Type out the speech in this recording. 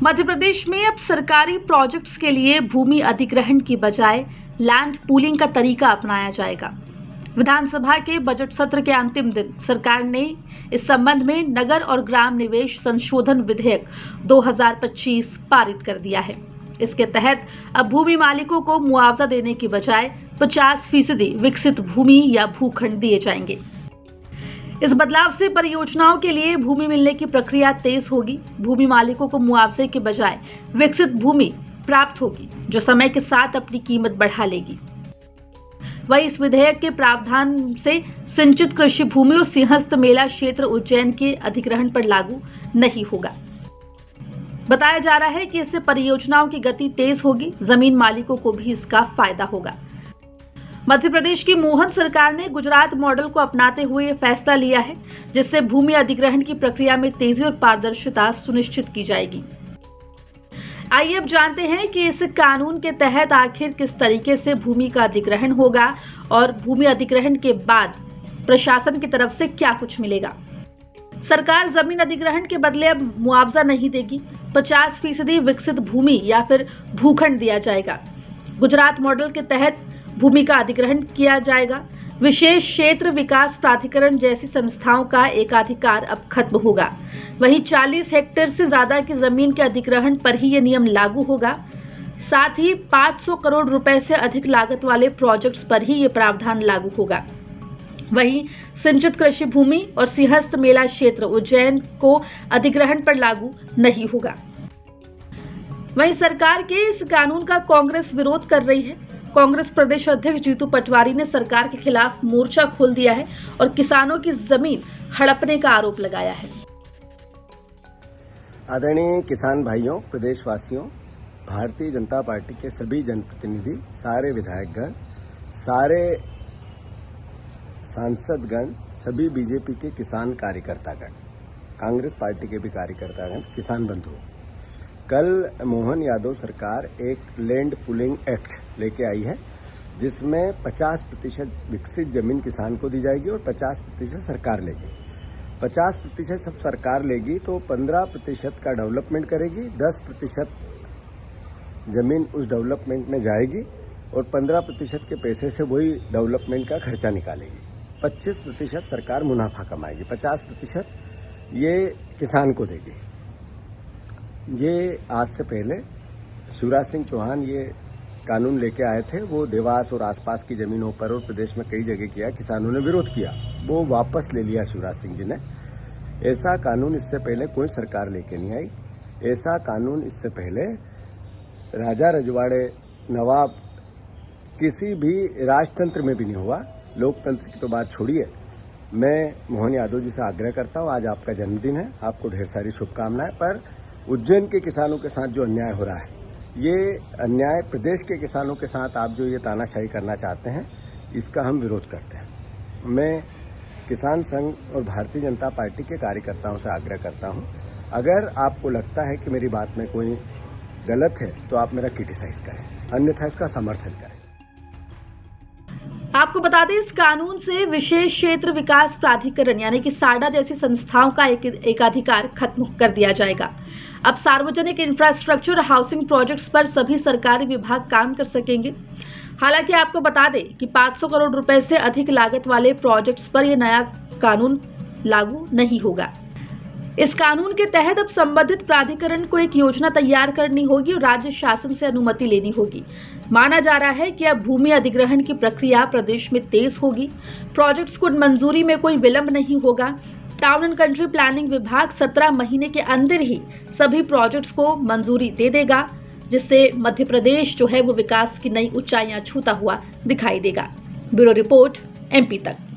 मध्य प्रदेश में अब सरकारी प्रोजेक्ट्स के लिए भूमि अधिग्रहण की बजाय लैंड पूलिंग का तरीका अपनाया जाएगा। विधानसभा के बजट सत्र के अंतिम दिन सरकार ने इस संबंध में नगर और ग्राम निवेश संशोधन विधेयक 2025 पारित कर दिया है। इसके तहत अब भूमि मालिकों को मुआवजा देने की बजाय 50% विकसित भूमि या भूखंड दिए जाएंगे। इस बदलाव से परियोजनाओं के लिए भूमि मिलने की प्रक्रिया तेज होगी। भूमि मालिकों को मुआवजे के बजाय विकसित भूमि प्राप्त होगी, जो समय के साथ अपनी कीमत बढ़ा लेगी। वहीं इस विधेयक के प्रावधान से सिंचित कृषि भूमि और सिंहस्थ मेला क्षेत्र उज्जैन के अधिग्रहण पर लागू नहीं होगा। बताया जा रहा है कि इससे परियोजनाओं की गति तेज होगी, जमीन मालिकों को भी इसका फायदा होगा। मध्य प्रदेश की मोहन सरकार ने गुजरात मॉडल को अपनाते हुए ये फैसला लिया है, जिससे भूमि अधिग्रहण की प्रक्रिया में तेजी और पारदर्शिता सुनिश्चित की जाएगी। आइए अब जानते हैं कि इस कानून के तहत आखिर किस तरीके से भूमि का अधिग्रहण होगा और भूमि अधिग्रहण के बाद प्रशासन की तरफ से क्या कुछ मिलेगा। सरकार जमीन अधिग्रहण के बदले अब मुआवजा नहीं देगी, 50% विकसित भूमि या फिर भूखंड दिया जाएगा। गुजरात मॉडल के तहत भूमि का अधिग्रहण किया जाएगा। विशेष क्षेत्र विकास प्राधिकरण जैसी संस्थाओं का एकाधिकार अब खत्म होगा। वहीं 40 हेक्टेयर से ज्यादा की जमीन के अधिग्रहण पर ही ये नियम लागू होगा। साथ ही 500 करोड़ रुपए से अधिक लागत वाले प्रोजेक्ट्स पर ही ये प्रावधान लागू होगा। वहीं सिंचित कृषि भूमि और सिंहस्थ मेला क्षेत्र उज्जैन को अधिग्रहण पर लागू नहीं होगा। वहीं सरकार के इस कानून का कांग्रेस विरोध कर रही है। कांग्रेस प्रदेश अध्यक्ष जीतू पटवारी ने सरकार के खिलाफ मोर्चा खोल दिया है और किसानों की जमीन हड़पने का आरोप लगाया है। आदरणीय किसान भाइयों, प्रदेशवासियों, भारतीय जनता पार्टी के सभी जनप्रतिनिधि, सारे विधायकगण, सारे सांसदगण, सभी बीजेपी के किसान कार्यकर्तागण, कांग्रेस पार्टी के भी कार्यकर्तागण, किसान बंधु, कल मोहन यादव सरकार एक लैंड पूलिंग एक्ट लेके आई है, जिसमें 50% विकसित जमीन किसान को दी जाएगी और 50% सरकार लेगी। 50% सब सरकार लेगी तो 15% का डेवलपमेंट करेगी, 10% जमीन उस डेवलपमेंट में जाएगी और 15% के पैसे से वही डेवलपमेंट का खर्चा निकालेगी। 25% सरकार मुनाफा कमाएगी, 50% ये किसान को देगी। ये आज से पहले शिवराज सिंह चौहान ये कानून लेके आए थे। वो देवास और आसपास की जमीनों पर और प्रदेश में कई जगह किया, किसानों ने विरोध किया, वो वापस ले लिया शिवराज सिंह जी ने। ऐसा कानून इससे पहले कोई सरकार लेके नहीं आई। ऐसा कानून इससे पहले राजा रजवाड़े, नवाब, किसी भी राजतंत्र में भी नहीं हुआ। लोकतंत्र की तो बात छोड़िए। मैं मोहन यादव जी से आग्रह करता हूँ, आज आपका जन्मदिन है, आपको ढेर सारी शुभकामनाएं। पर उज्जैन के किसानों के साथ जो अन्याय हो रहा है, ये अन्याय प्रदेश के किसानों के साथ आप जो ये तानाशाही करना चाहते हैं, इसका हम विरोध करते हैं। मैं किसान संघ और भारतीय जनता पार्टी के कार्यकर्ताओं से आग्रह करता हूं, अगर आपको लगता है कि मेरी बात में कोई गलत है तो आप मेरा क्रिटिसाइज करें, अन्यथा इसका समर्थन करें। आपको बता दें, इस कानून से विशेष क्षेत्र विकास प्राधिकरण यानी कि साडा जैसी संस्थाओं का एकाधिकार खत्म कर दिया जाएगा। अब सार्वजनिक इंफ्रास्ट्रक्चर और हाउसिंग प्रोजेक्ट्स पर सभी सरकारी विभाग काम कर सकेंगे। हालांकि आपको बता दें कि 500 करोड़ रुपए से अधिक लागत वाले प्रोजेक्ट्स पर यह नया कानून लागू नहीं होगा। इस कानून के तहत अब संबंधित प्राधिकरण को एक योजना तैयार करनी होगी और राज्य शासन से अनुमति लेनी होगी। माना जा रहा है कि अब भूमि अधिग्रहण की प्रक्रिया प्रदेश में तेज होगी। प्रोजेक्ट्स को मंजूरी में कोई विलंब नहीं होगा। टाउन एंड कंट्री प्लानिंग विभाग 17 महीने के अंदर ही सभी प्रोजेक्ट्स को मंजूरी दे देगा, जिससे मध्य प्रदेश जो है वो विकास की नई ऊंचाइयां छूता हुआ दिखाई देगा। ब्यूरो रिपोर्ट, MP तक।